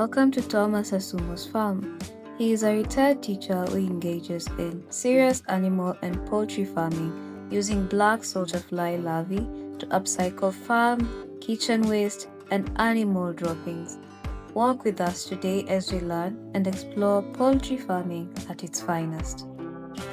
welcome to Thomas Asumo's farm. He is a retired teacher who engages in serious animal and poultry farming using black soldier fly larvae to upcycle farm, kitchen waste, and animal droppings. Walk with us today as we learn and explore poultry farming at its finest.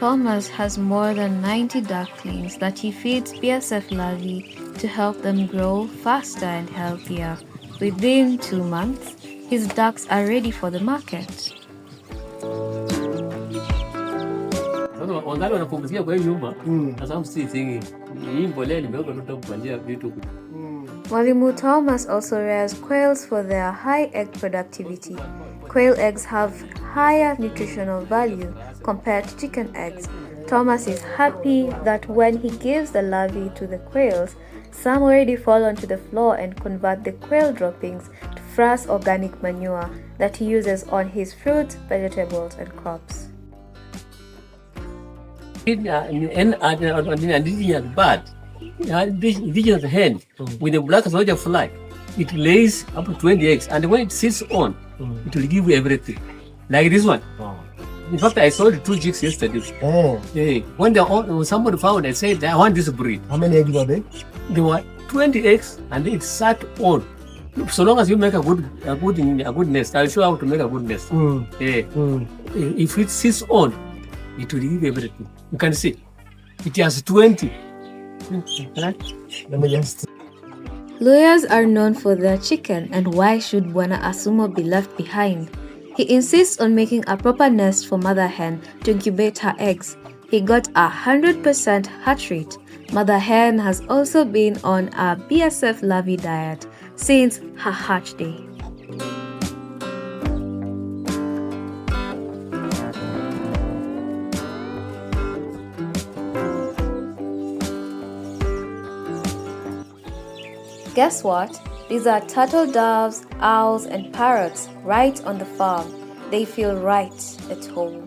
Thomas has more than 90 ducklings that he feeds BSF Larvae to help them grow faster and healthier. Within 2 months, his ducks are ready for the market. Mwalimu Thomas also rears quails for their high egg productivity. Quail eggs have higher nutritional value compared to chicken eggs. Thomas is happy that when he gives the larvae to the quails, some already fall onto the floor and convert the quail droppings to fresh organic manure that he uses on his fruits, vegetables, and crops. Indigenous hen with a black soldier fly, it lays up to 20 eggs, and when it sits on, it will give you everything. Like this one. In fact, I sold 2 chicks yesterday. Yeah. When somebody found, I said, I want this breed. How many eggs were they? There were 20 eggs, and it sat on. So long as you make a good nest, I'll show you how to make a good nest. Yeah. If it sits on, it will give everything. You can see, it has 20. Let me just. Lawyers are known for their chicken, and why should Bwana Asumo be left behind? He insists on making a proper nest for mother hen to incubate her eggs. He got 100% hatch rate. Mother hen has also been on a BSF Larvae diet since her hatch day. Guess what? These are turtle doves, owls, and parrots right on the farm. They feel right at home.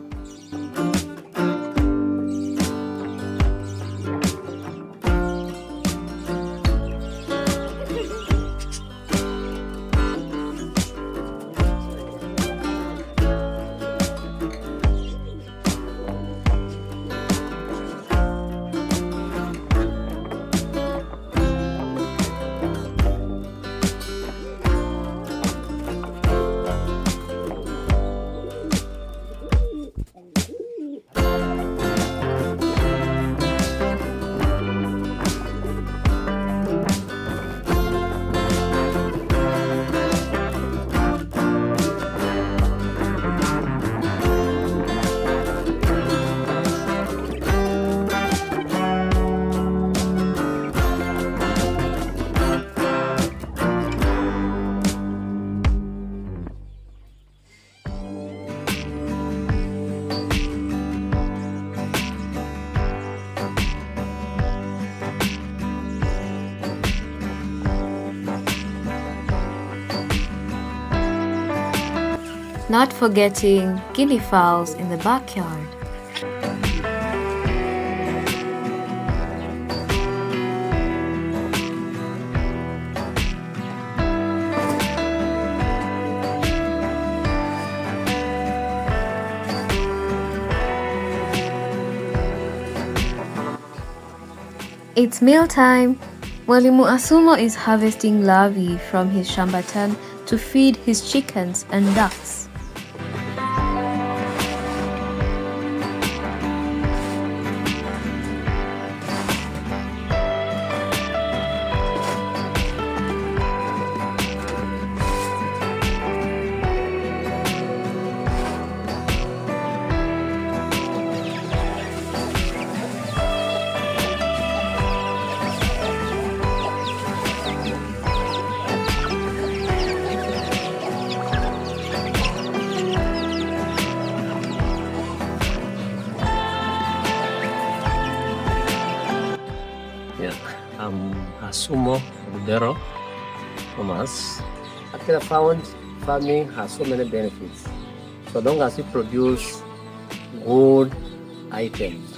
Not forgetting guinea fowls in the backyard. It's mealtime. Mwalimu Asumo is harvesting larvae from his shambatan to feed his chickens and ducks. Asumo Budero Thomas. I found farming has so many benefits. So long as you produce good items.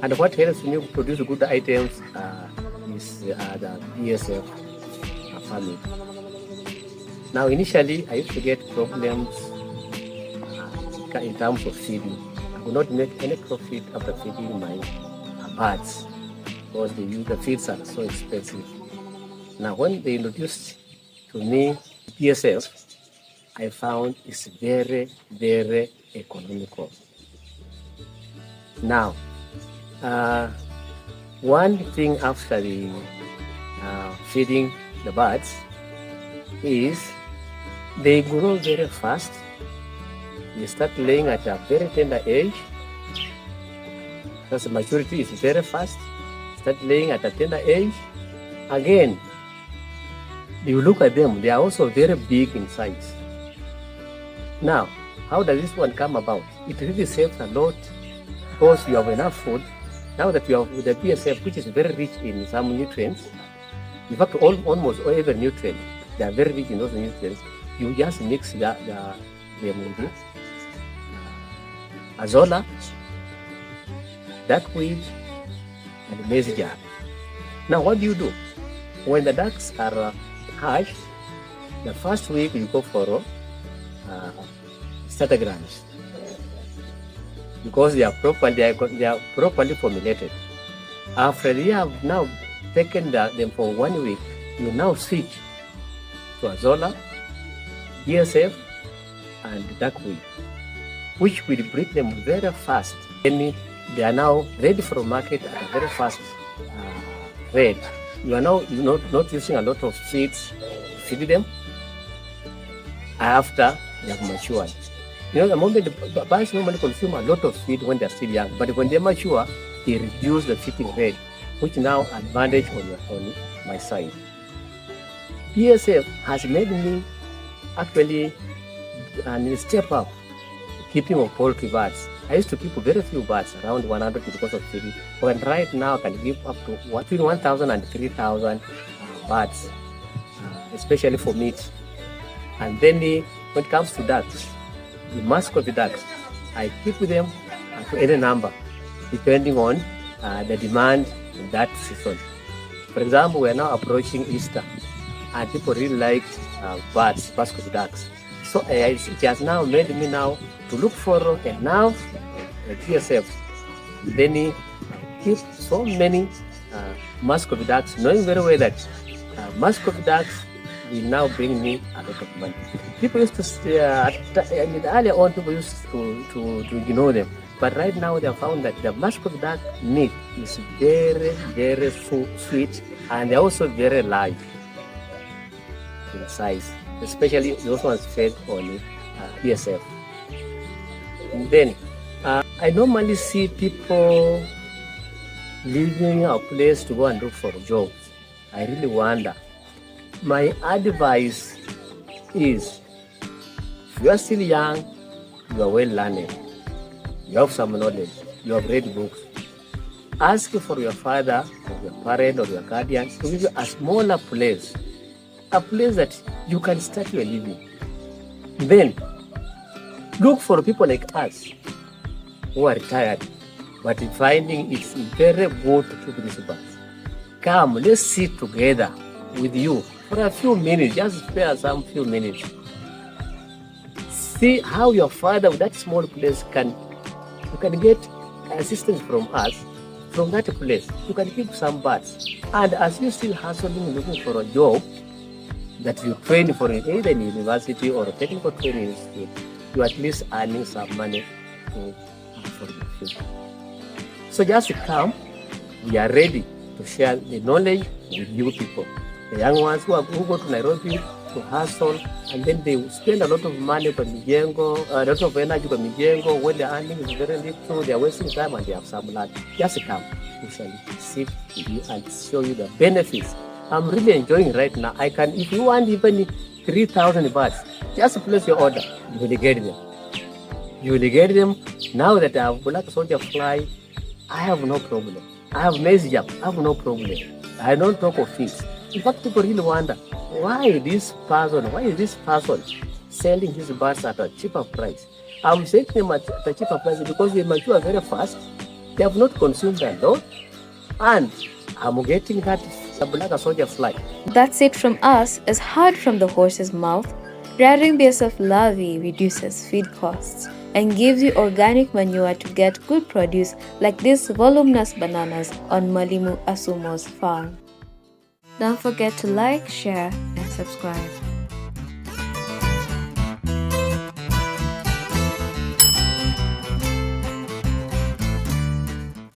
And what helps when you produce good items is the BSF farming. Now, initially, I used to get problems in terms of feeding. I could not make any profit after feeding my birds because the feeds are so expensive. Now, when they introduced to me BSF, I found it's very, very economical. Now, one thing after the feeding the birds is they grow very fast. They start laying at a very tender age. Because the maturity is very fast. Start laying at a tender age. Again, you look at them, they are also very big in size. Now, how does this one come about? It really saves a lot because you have enough food. Now that you have the BSF, which is very rich in some nutrients, in fact, almost every nutrient, they are very rich in those nutrients. You just mix them with azolla, duckweed, and maize jar. Now, what do? When the ducks are hatched, the first week you go for starter grams because they are properly formulated. After you have now taken them for 1 week, you now switch to azolla, BSF, and duckweed, which will breed them very fast. And they are now ready for market at a very fast rate. You are now not using a lot of feeds to feed them after they have matured. The moment the birds normally consume a lot of feed when they are still young, but when they mature, they reduce the feeding rate, which now advantage on my side. BSF has made me actually step up keeping of poultry birds. I used to keep very few birds, around 100 because of feeding. But right now I can give up to between 1,000 and 3,000 birds, especially for meat. And then when it comes to ducks, the mascot ducks, I keep them to any number, depending on the demand in that season. For example, we are now approaching Easter, and people really like birds, mascot ducks. So it has now made me now to look for enough BSF. Then keep so many mascot ducks, knowing very well that mascot ducks will now bring me a lot of money. People used to earlier on, people used to ignore them, but right now they have found that the mascot duck meat is very, very sweet, and they're also very large in size, especially those ones fed on BSF. And then I normally see people leaving a place to go and look for jobs. I really wonder. My advice is, if you are still young, you are well learned, you have some knowledge, you have read books, ask for your father or your parent or your guardian to give you a smaller place, a place that you can start your living. Then look for people like us who are retired, but finding it's very good to keep these birds. Come, let's sit together with you for a few minutes, just spare some few minutes. See how your father with that small place you can get assistance from us from that place. You can keep some birds. And as you still hustling, looking for a job that you train for it, either in university or a technical training institute, you at least earning some money for the future. So just come, we are ready to share the knowledge with you people. The young ones who go to Nairobi to hustle, and then they spend a lot of money for mijengo, a lot of energy for mijengo. When the earning is very little, they are wasting time and they have some land. Just come, we shall sit with you and show you the benefits. I'm really enjoying right now. I can, if you want even 3,000 birds, just place your order. You will get them. You will get them. Now that I have black soldier fly, I have no problem. I have maize jam, I have no problem. I don't talk of fish. In fact, people really wonder, why is this person selling his birds at a cheaper price? I'm selling them at a cheaper price because they mature very fast. They have not consumed a lot. And I'm getting that like a soldier fly. That's it from us is heard from the horse's mouth. Rearing BSF larvae reduces feed costs and gives you organic manure to get good produce like these voluminous bananas on Malimu Asumo's farm. Don't forget to like, share, and subscribe.